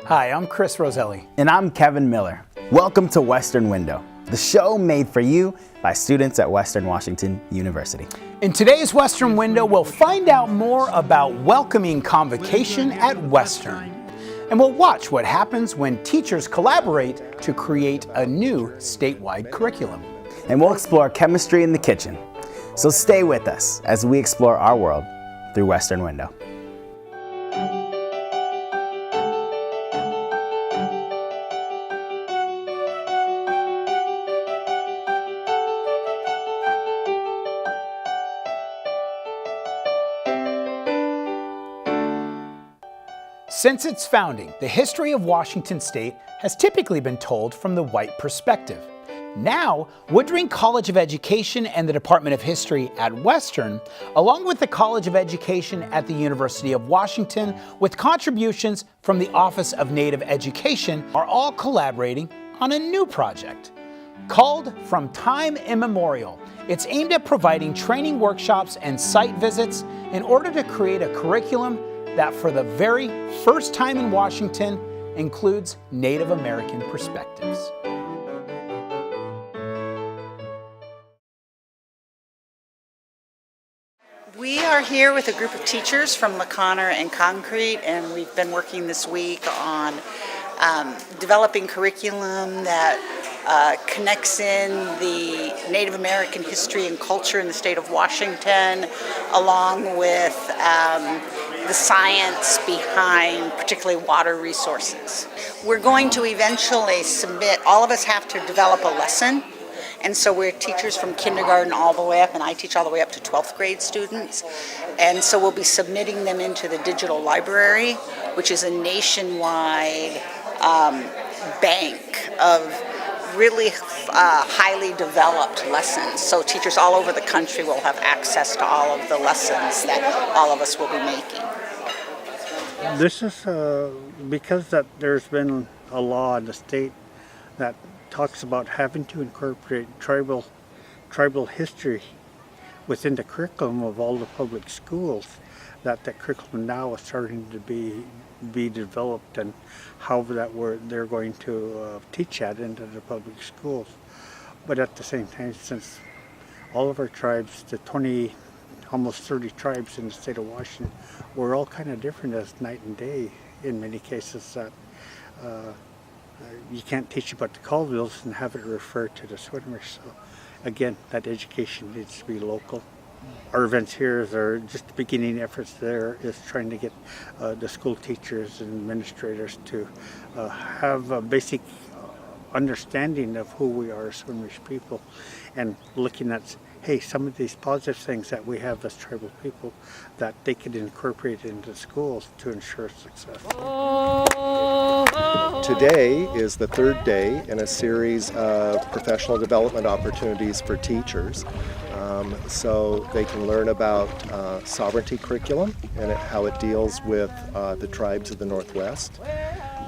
Hi, I'm Chris Roselli. And I'm Kevin Miller. Welcome to Western Window, the show made for you by students at Western Washington University. In today's Western Window, we'll find out more about welcoming convocation at Western. And we'll watch what happens when teachers collaborate to create a new statewide curriculum. And we'll explore chemistry in the kitchen. So stay with us as we explore our world through Western Window. Since its founding, the history of Washington State has typically been told from the white perspective. Now, Woodring College of Education and the Department of History at Western, along with the College of Education at the University of Washington, with contributions from the Office of Native Education, are all collaborating on a new project. Called From Time Immemorial, it's aimed at providing training workshops and site visits in order to create a curriculum that for the very first time in Washington includes Native American perspectives. We are here with a group of teachers from McConnor and Concrete, and we've been working this week on developing curriculum that connects in the Native American history and culture in the state of Washington, along with the science behind particularly water resources. We're going to eventually submit, all of us have to develop a lesson, and so we're teachers from kindergarten all the way up, and I teach all the way up to 12th grade students, and so we'll be submitting them into the digital library, which is a nationwide bank of really highly developed lessons. So teachers all over the country will have access to all of the lessons that all of us will be making. This is because that there's been a law in the state that talks about having to incorporate tribal history within the curriculum of all the public schools, that curriculum now is starting to be developed, and how they're going to teach that into the public schools. But at the same time, since all of our tribes, the almost 30 tribes in the state of Washington, we're all kind of different as night and day in many cases, that you can't teach about the Colvilles and have it refer to the Swinomish. So again, that education needs to be local. Our events here are just the beginning efforts. There is trying to get the school teachers and administrators to have a basic understanding of who we are as Swinomish people, and looking at, hey, some of these positive things that we have as tribal people that they could incorporate into schools to ensure success. Today is the third day in a series of professional development opportunities for teachers. So they can learn about sovereignty curriculum and how it deals with the tribes of the Northwest,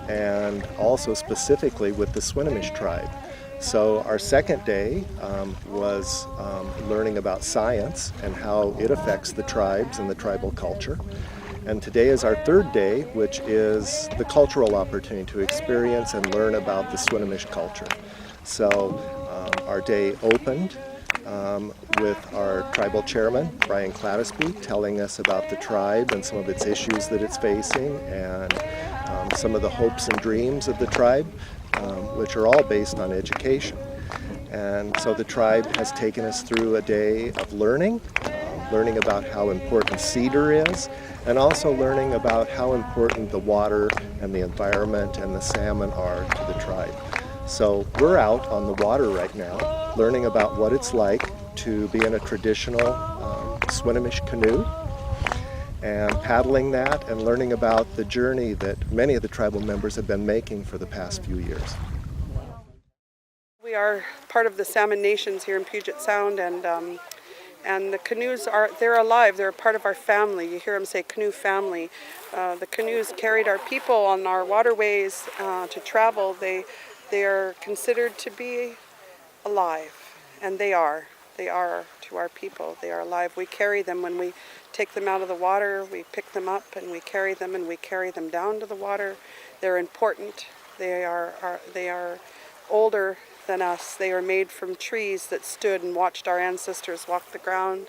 and also specifically with the Swinomish tribe. So our second day was learning about science and how it affects the tribes and the tribal culture. And today is our third day, which is the cultural opportunity to experience and learn about the Swinomish culture. So our day opened with our tribal chairman, Brian Clattisby, telling us about the tribe and some of its issues that it's facing, and some of the hopes and dreams of the tribe, which are all based on education. And so the tribe has taken us through a day of learning about how important cedar is, and also learning about how important the water and the environment and the salmon are to the tribe. So we're out on the water right now, learning about what it's like to be in a traditional Swinomish canoe, and paddling that and learning about the journey that many of the tribal members have been making for the past few years. We are part of the Salmon Nations here in Puget Sound, and the canoes they're alive. They're a part of our family. You hear them say canoe family. The canoes carried our people on our waterways to travel. They are considered to be alive, and they are. they are to our people. They are alive. We carry them when we take them out of the water. We pick them up and we carry them, and we carry them down to the water. They're important. They are older than us. They are made from trees that stood and watched our ancestors walk the ground.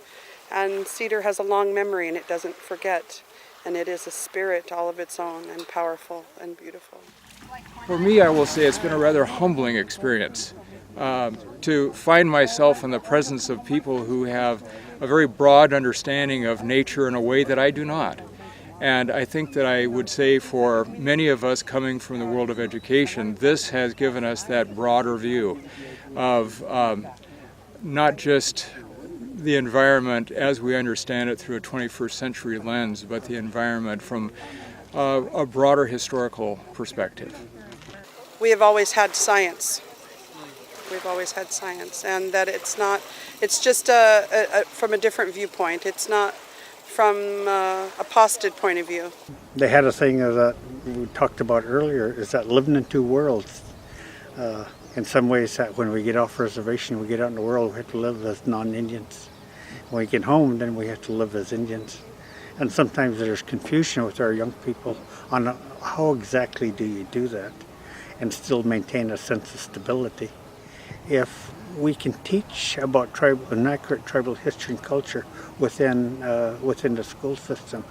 And cedar has a long memory, and it doesn't forget. And it is a spirit all of its own, and powerful and beautiful. For me, I will say it's been a rather humbling experience to find myself in the presence of people who have a very broad understanding of nature in a way that I do not. And I think that I would say for many of us coming from the world of education, this has given us that broader view of not just the environment as we understand it through a 21st century lens, but the environment from a broader historical perspective. We have always had science. We've always had science, and that it's just from a different viewpoint. It's not from a posted point of view. They had a thing that we talked about earlier, is that living in two worlds. In some ways, that when we get off reservation, we get out in the world, we have to live as non-Indians. When we get home, then we have to live as Indians. And sometimes there's confusion with our young people on how exactly do you do that and still maintain a sense of stability. If we can teach about an accurate tribal history and culture within the school system,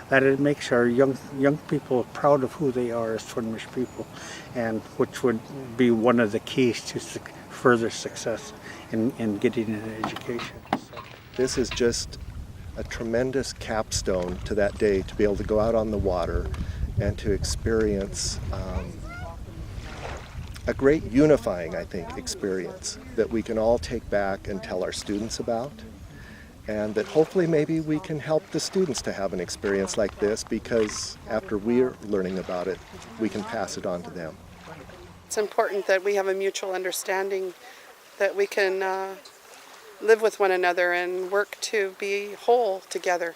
that it makes our young people proud of who they are as Swinomish people, and which would be one of the keys to further success in getting an education. This is just a tremendous capstone to that day, to be able to go out on the water and to experience a great unifying, I think, experience that we can all take back and tell our students about, and that hopefully maybe we can help the students to have an experience like this, because after we're learning about it, we can pass it on to them. It's important that we have a mutual understanding, that we can live with one another and work to be whole together.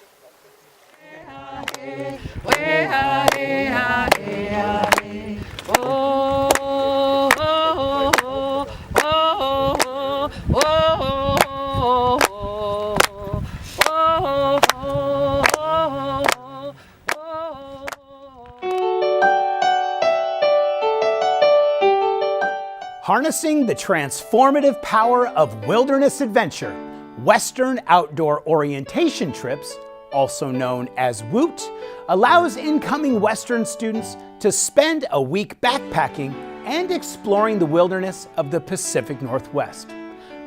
Harnessing the transformative power of wilderness adventure, Western Outdoor Orientation Trips, also known as WOOT, allows incoming Western students to spend a week backpacking and exploring the wilderness of the Pacific Northwest.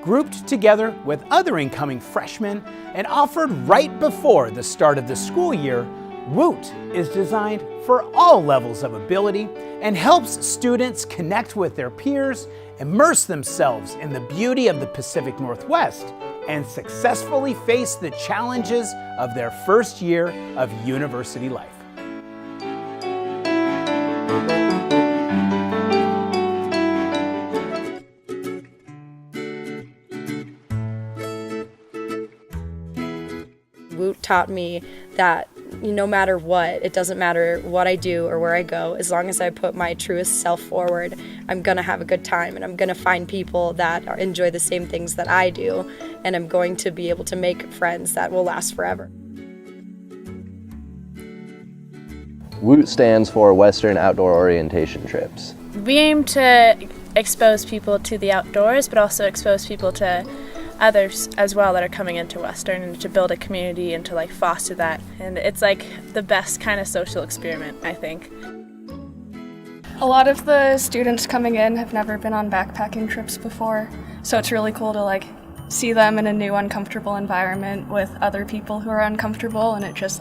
Grouped together with other incoming freshmen and offered right before the start of the school year, WOOT is designed for all levels of ability and helps students connect with their peers, immerse themselves in the beauty of the Pacific Northwest, and successfully face the challenges of their first year of university life. WOOT taught me that no matter what, it doesn't matter what I do or where I go, as long as I put my truest self forward, I'm gonna have a good time, and I'm gonna find people that enjoy the same things that I do, and I'm going to be able to make friends that will last forever. WOOT stands for Western Outdoor Orientation Trips. We aim to expose people to the outdoors, but also expose people to others as well that are coming into Western, and to build a community and to foster that. And it's the best kind of social experiment, I think. A lot of the students coming in have never been on backpacking trips before, so it's really cool to see them in a new uncomfortable environment with other people who are uncomfortable, and it just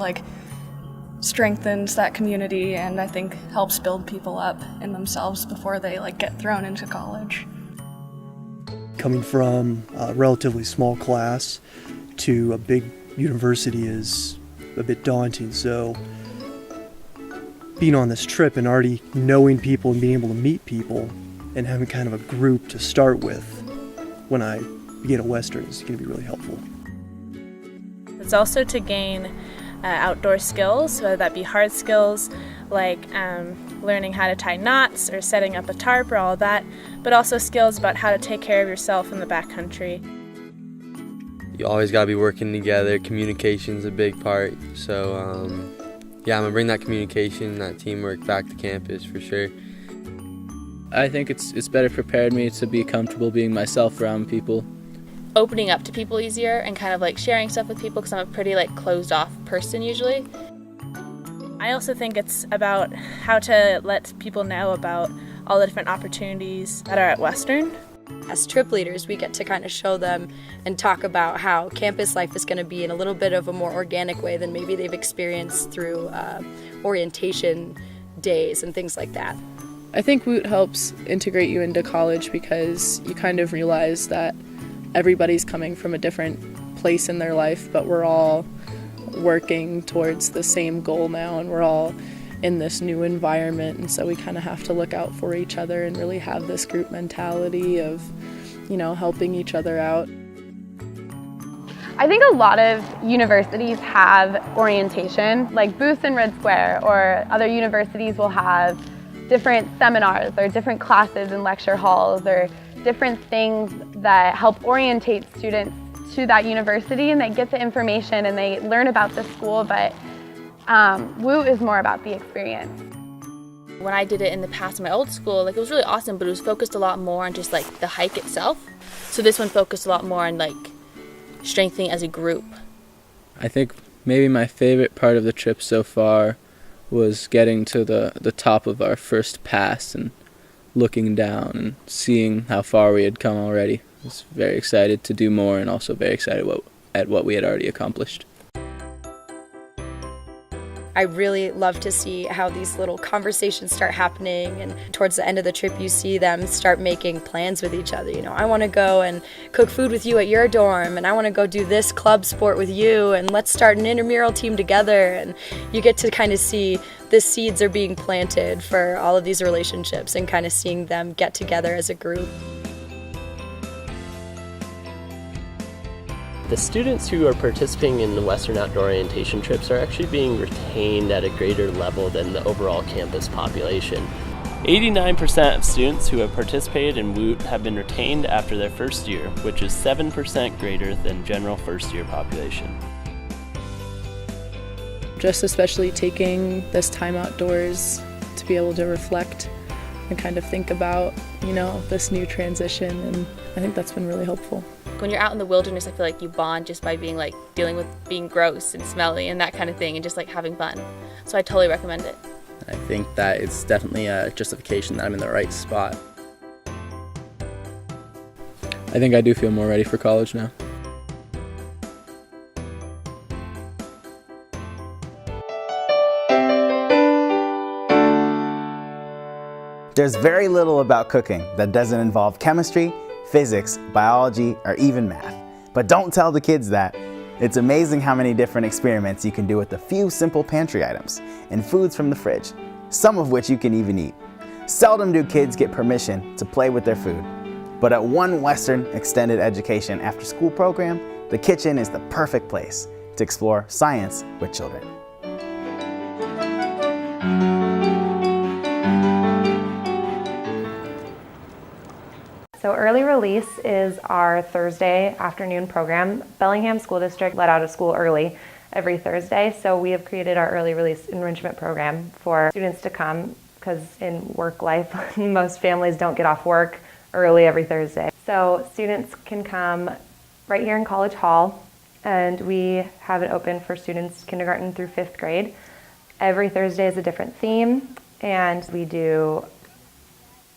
strengthens that community, and I think helps build people up in themselves before they get thrown into college. Coming from a relatively small class to a big university is a bit daunting, so being on this trip and already knowing people and being able to meet people and having kind of a group to start with when I begin at Western is going to be really helpful. It's also to gain outdoor skills, whether that be hard skills like learning how to tie knots or setting up a tarp or all of that, but also skills about how to take care of yourself in the backcountry. You always got to be working together. Communication's a big part. So, yeah, I'm going to bring that communication, that teamwork back to campus for sure. I think it's better prepared me to be comfortable being myself around people. Opening up to people easier and kind of like sharing stuff with people because I'm a pretty like closed off person usually. I also think it's about how to let people know about all the different opportunities that are at Western. As trip leaders, we get to kind of show them and talk about how campus life is going to be in a little bit of a more organic way than maybe they've experienced through orientation days and things like that. I think WOOT helps integrate you into college because you kind of realize that everybody's coming from a different place in their life, but we're all working towards the same goal now, and we're all in this new environment, and so we kind of have to look out for each other and really have this group mentality of, you know, helping each other out. I think a lot of universities have orientation, like Booth and Red Square, or other universities will have different seminars or different classes in lecture halls or different things that help orientate students to that university, and they get the information and they learn about the school, but WOOT is more about the experience. When I did it in the past in my old school, like it was really awesome, but it was focused a lot more on just like the hike itself. So this one focused a lot more on like strengthening as a group. I think maybe my favorite part of the trip so far was getting to the top of our first pass and looking down and seeing how far we had come already. I was very excited to do more and also very excited at what we had already accomplished. I really love to see how these little conversations start happening, and towards the end of the trip you see them start making plans with each other. You know, I want to go and cook food with you at your dorm, and I want to go do this club sport with you, and let's start an intramural team together. And you get to kind of see the seeds are being planted for all of these relationships and kind of seeing them get together as a group. The students who are participating in the Western Outdoor Orientation trips are actually being retained at a greater level than the overall campus population. 89% of students who have participated in WOOT have been retained after their first year, which is 7% greater than general first-year population. Just especially taking this time outdoors to be able to reflect and kind of think about, you know, this new transition, and I think that's been really helpful. When you're out in the wilderness, I feel like you bond just by being like dealing with being gross and smelly and that kind of thing, and just like having fun. So I totally recommend it. I think that it's definitely a justification that I'm in the right spot. I think I do feel more ready for college now. There's very little about cooking that doesn't involve chemistry, physics, biology, or even math. But don't tell the kids that. It's amazing how many different experiments you can do with a few simple pantry items and foods from the fridge, some of which you can even eat. Seldom do kids get permission to play with their food. But at One Western Extended Education After School program, the kitchen is the perfect place to explore science with children. So Early Release is our Thursday afternoon program. Bellingham School District let out of school early every Thursday, so we have created our Early Release enrichment program for students to come, because in work life, most families don't get off work early every Thursday. So students can come right here in College Hall, and we have it open for students kindergarten through 5th grade. Every Thursday is a different theme, and we do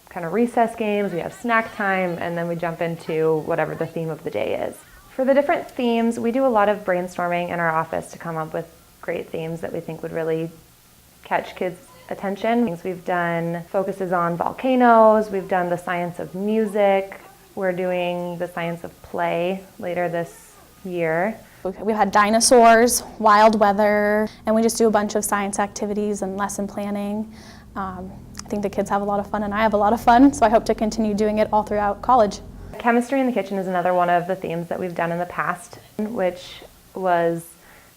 kind of recess games, we have snack time, and then we jump into whatever the theme of the day is. For the different themes, we do a lot of brainstorming in our office to come up with great themes that we think would really catch kids' attention. We've done focuses on volcanoes, we've done the science of music, we're doing the science of play later this year. We've had dinosaurs, wild weather, and we just do a bunch of science activities and lesson planning. I think the kids have a lot of fun, and I have a lot of fun, so I hope to continue doing it all throughout college. Chemistry in the kitchen is another one of the themes that we've done in the past, which was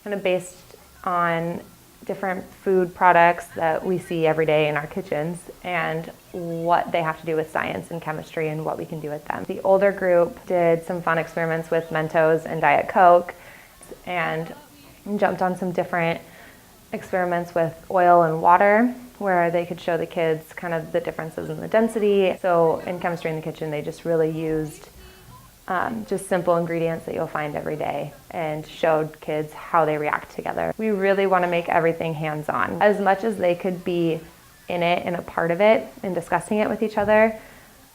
kind of based on different food products that we see every day in our kitchens and what they have to do with science and chemistry and what we can do with them. The older group did some fun experiments with Mentos and Diet Coke and jumped on some different experiments with oil and water where they could show the kids kind of the differences in the density. So in Chemistry in the Kitchen, they just really used just simple ingredients that you'll find every day and showed kids how they react together. We really want to make everything hands-on. As much as they could be in it and a part of it and discussing it with each other,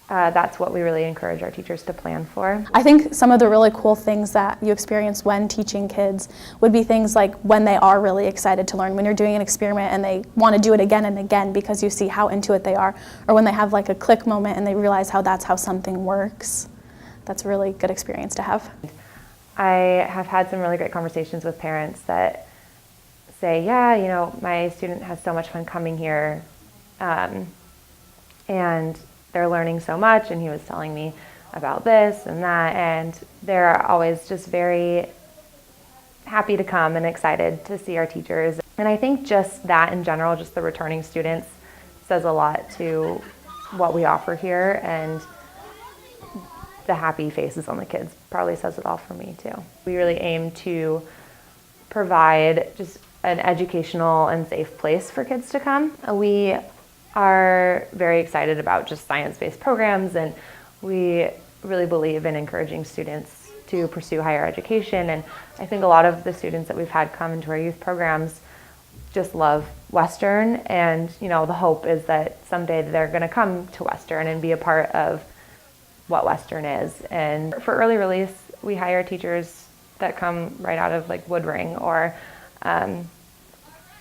that's what we really encourage our teachers to plan for. I think some of the really cool things that you experience when teaching kids would be things like when they are really excited to learn, when you're doing an experiment and they want to do it again and again because you see how into it they are, or when they have like a click moment and they realize how that's how something works. That's a really good experience to have. I have had some really great conversations with parents that say, yeah, you know, my student has so much fun coming here, and they're learning so much, and he was telling me about this and that, and they're always just very happy to come and excited to see our teachers. And I think just that in general, just the returning students, says a lot to what we offer here, and the happy faces on the kids probably says it all for me too. We really aim to provide just an educational and safe place for kids to come. We are very excited about just science-based programs, and we really believe in encouraging students to pursue higher education. And I think a lot of the students that we've had come into our youth programs just love Western, and you know, the hope is that someday they're going to come to Western and be a part of what Western is. And for early release, we hire teachers that come right out of like Woodring, or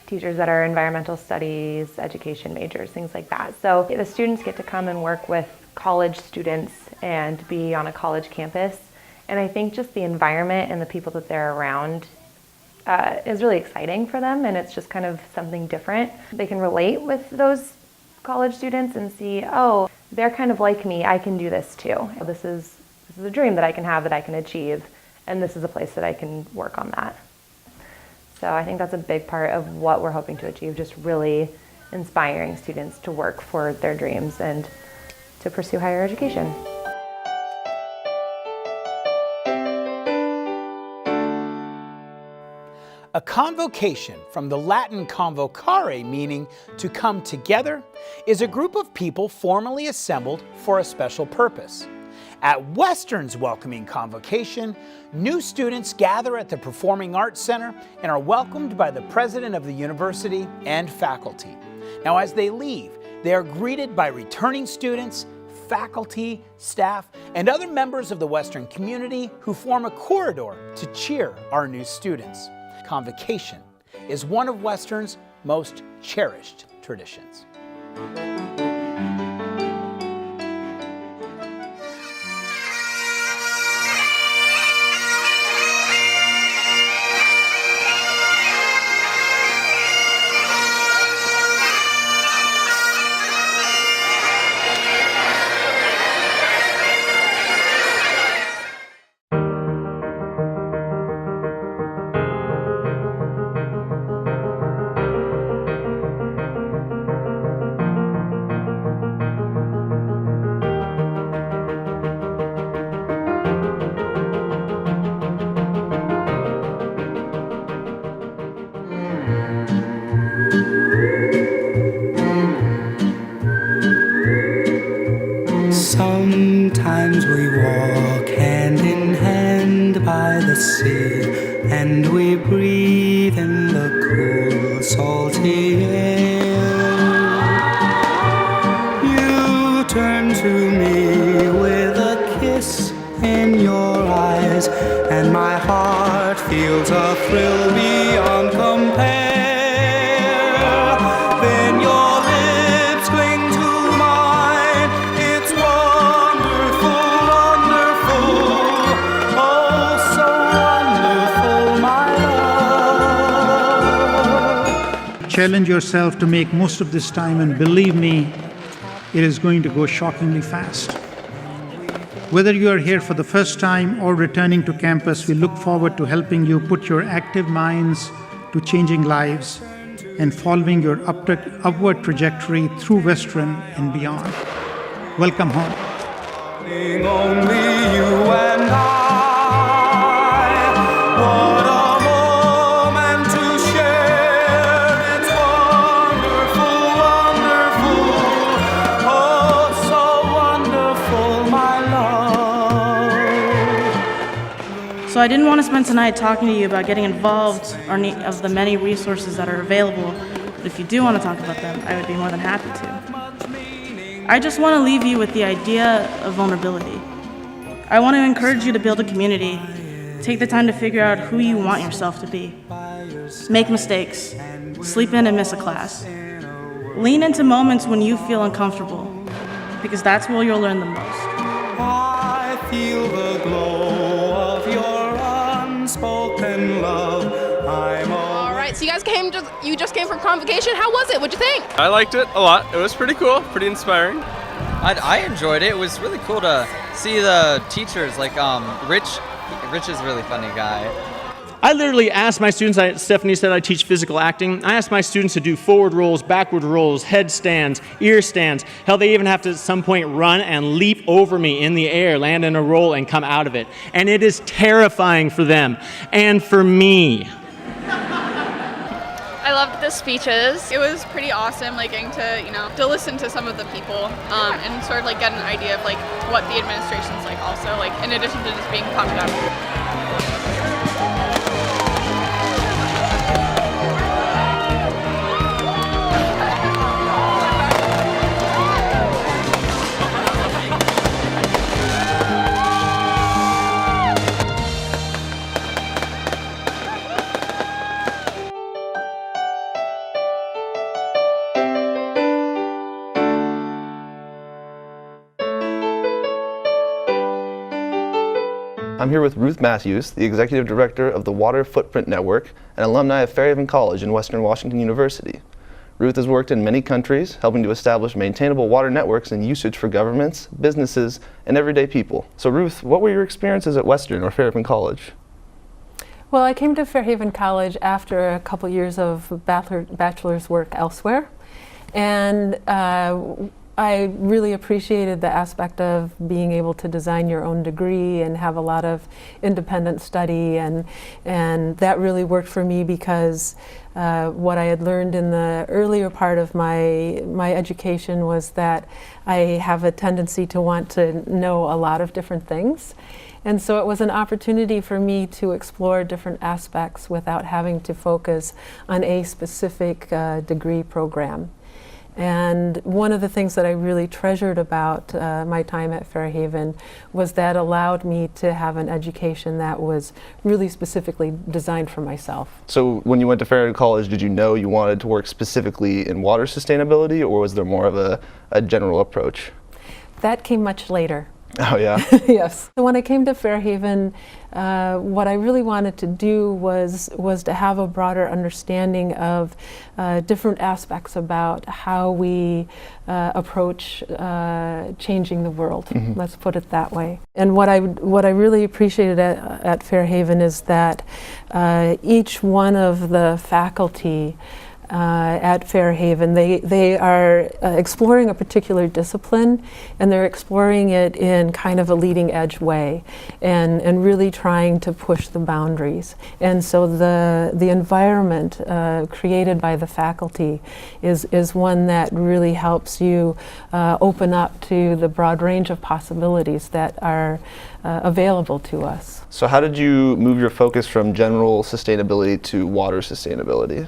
teachers that are environmental studies, education majors, things like that. So the students get to come and work with college students and be on a college campus. And I think just the environment and the people that they're around is really exciting for them, and it's just kind of something different. They can relate with those college students and see, oh, they're kind of like me, I can do this too. This is a dream that I can have, that I can achieve, and this is a place that I can work on that. So I think that's a big part of what we're hoping to achieve, just really inspiring students to work for their dreams and to pursue higher education. A convocation, from the Latin convocare, meaning to come together, is a group of people formally assembled for a special purpose. At Western's welcoming convocation, new students gather at the Performing Arts Center and are welcomed by the president of the university and faculty. Now, as they leave, they are greeted by returning students, faculty, staff, and other members of the Western community who form a corridor to cheer our new students. Convocation is one of Western's most cherished traditions. Sometimes we walk hand in hand by the sea, and we breathe in the cool, salty air. You turn to me with a kiss in your eyes, and my heart feels a thrill beyond compare. Then your lips cling to mine. It's wonderful, wonderful, oh so wonderful, my love. Challenge yourself to make most of this time, and believe me, it is going to go shockingly fast. Whether you are here for the first time or returning to campus, we look forward to helping you put your active minds to changing lives. and following your upward trajectory through Western and beyond. Welcome home. Only you and I. What a moment to share. It's wonderful, wonderful. Oh, so wonderful, my love. So I didn't want to spend tonight talking to you about getting involved or of the many resources that are available, but if you do want to talk about them, I would be more than happy to. I just want to leave you with the idea of vulnerability. I want to encourage you to build a community. Take the time to figure out who you want yourself to be. Make mistakes. Sleep in and miss a class. Lean into moments when you feel uncomfortable, because that's where you'll learn the most. I feel the glow of your unspoken love. All right, so you guys just came from convocation. How was it? What'd you think? I liked it a lot. It was pretty cool, pretty inspiring. I enjoyed it. It was really cool to see the teachers, like Rich is a really funny guy. I literally asked my students, Stephanie said I teach physical acting, I asked my students to do forward rolls, backward rolls, headstands, ear stands. Hell, they even have to at some point run and leap over me in the air, land in a roll, and come out of it. And it is terrifying for them and for me. I loved the speeches. It was pretty awesome, like getting to listen to some of the people and sort of like get an idea of like what the administration's like also, like in addition to just being pumped up. I'm here with Ruth Matthews, the Executive Director of the Water Footprint Network and alumni of Fairhaven College and Western Washington University. Ruth has worked in many countries, helping to establish maintainable water networks and usage for governments, businesses, and everyday people. So Ruth, what were your experiences at Western or Fairhaven College? Well, I came to Fairhaven College after a couple years of bachelor's work elsewhere, and I really appreciated the aspect of being able to design your own degree and have a lot of independent study, and that really worked for me because what I had learned in the earlier part of my education was that I have a tendency to want to know a lot of different things. And so it was an opportunity for me to explore different aspects without having to focus on a specific degree program. And one of the things that I really treasured about my time at Fairhaven was that allowed me to have an education that was really specifically designed for myself. So when you went to Fairhaven College, did you know you wanted to work specifically in water sustainability, or was there more of a general approach? That came much later. Oh yeah? Yes. So when I came to Fairhaven, what I really wanted to do was to have a broader understanding of different aspects about how we approach changing the world. Mm-hmm. Let's put it that way. And what I really appreciated at Fairhaven is that each one of the faculty at Fairhaven, they are exploring a particular discipline, and they're exploring it in kind of a leading edge way, and really trying to push the boundaries. And so the environment created by the faculty is one that really helps you open up to the broad range of possibilities that are available to us. So how did you move your focus from general sustainability to water sustainability?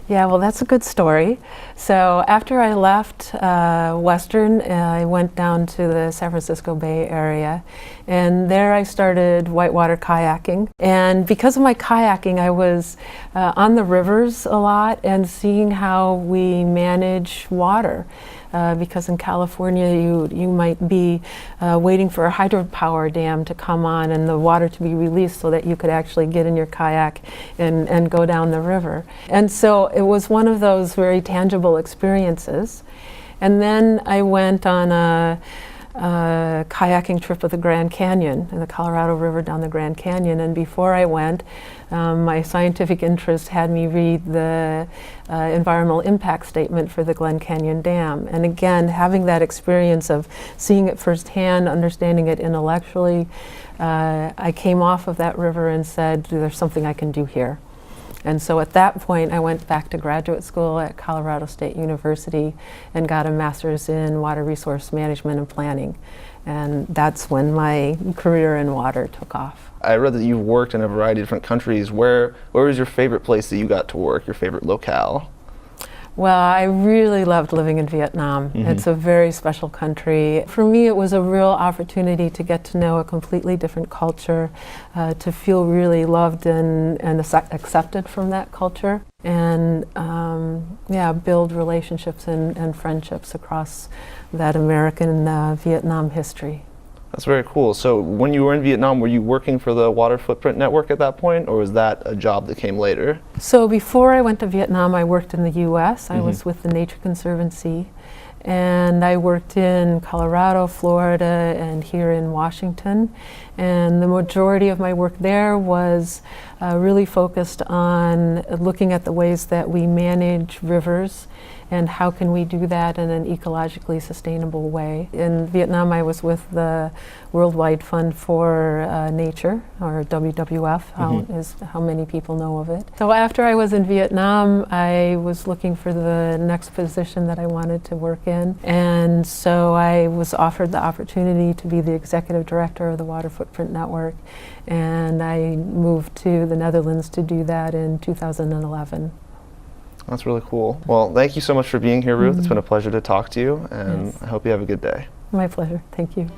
Yeah, well, that's a good story. So after I left Western, I went down to the San Francisco Bay Area, and there I started whitewater kayaking. And because of my kayaking, I was on the rivers a lot and seeing how we manage water. Because in California, you might be waiting for a hydropower dam to come on and the water to be released so that you could actually get in your kayak and go down the river. And so it was one of those very tangible experiences. And then I went on kayaking trip of the Grand Canyon, in the Colorado River down the Grand Canyon. And before I went, my scientific interest had me read the environmental impact statement for the Glen Canyon Dam. And again, having that experience of seeing it firsthand, understanding it intellectually, I came off of that river and said, there's something I can do here. And so at that point, I went back to graduate school at Colorado State University and got a master's in water resource management and planning. And that's when my career in water took off. I read that you've worked in a variety of different countries. Where was your favorite place that you got to work, your favorite locale? Well, I really loved living in Vietnam. It's a very special country. For me, it was a real opportunity to get to know a completely different culture, to feel really loved and accepted from that culture, and build relationships and friendships across that American-Vietnam history. That's very cool. So when you were in Vietnam, were you working for the Water Footprint Network at that point, or was that a job that came later? So before I went to Vietnam, I worked in the U.S. I was with the Nature Conservancy, and I worked in Colorado, Florida, and here in Washington. And the majority of my work there was really focused on looking at the ways that we manage rivers and how can we do that in an ecologically sustainable way. In Vietnam, I was with the Worldwide Fund for Nature, or WWF, how many people know of it. So after I was in Vietnam, I was looking for the next position that I wanted to work in. And so I was offered the opportunity to be the executive director of the Water Footprint Network. And I moved to the Netherlands to do that in 2011. That's really cool. Well, thank you so much for being here, Ruth. It's been a pleasure to talk to you, and I hope you have a good day. My pleasure. Thank you.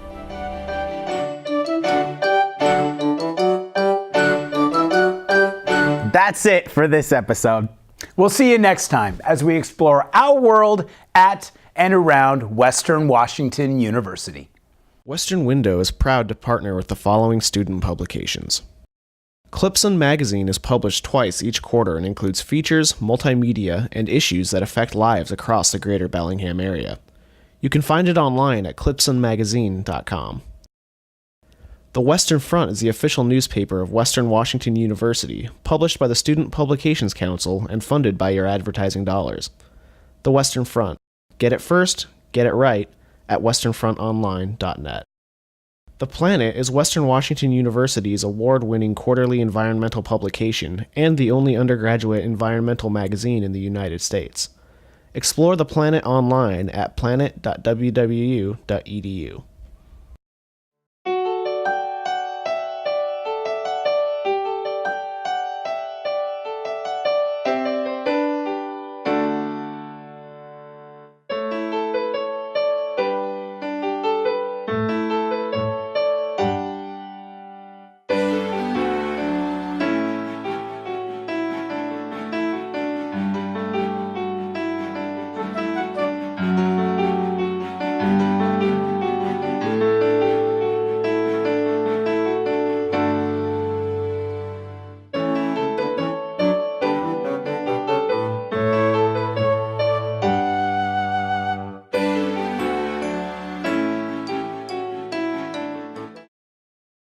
That's it for this episode. We'll see you next time as we explore our world at and around Western Washington University. Western Window is proud to partner with the following student publications. Clipson Magazine is published twice each quarter and includes features, multimedia, and issues that affect lives across the greater Bellingham area. You can find it online at clipsonmagazine.com. The Western Front is the official newspaper of Western Washington University, published by the Student Publications Council and funded by your advertising dollars. The Western Front. Get it first, get it right at westernfrontonline.net. The Planet is Western Washington University's award-winning quarterly environmental publication and the only undergraduate environmental magazine in the United States. Explore The Planet online at planet.wwu.edu.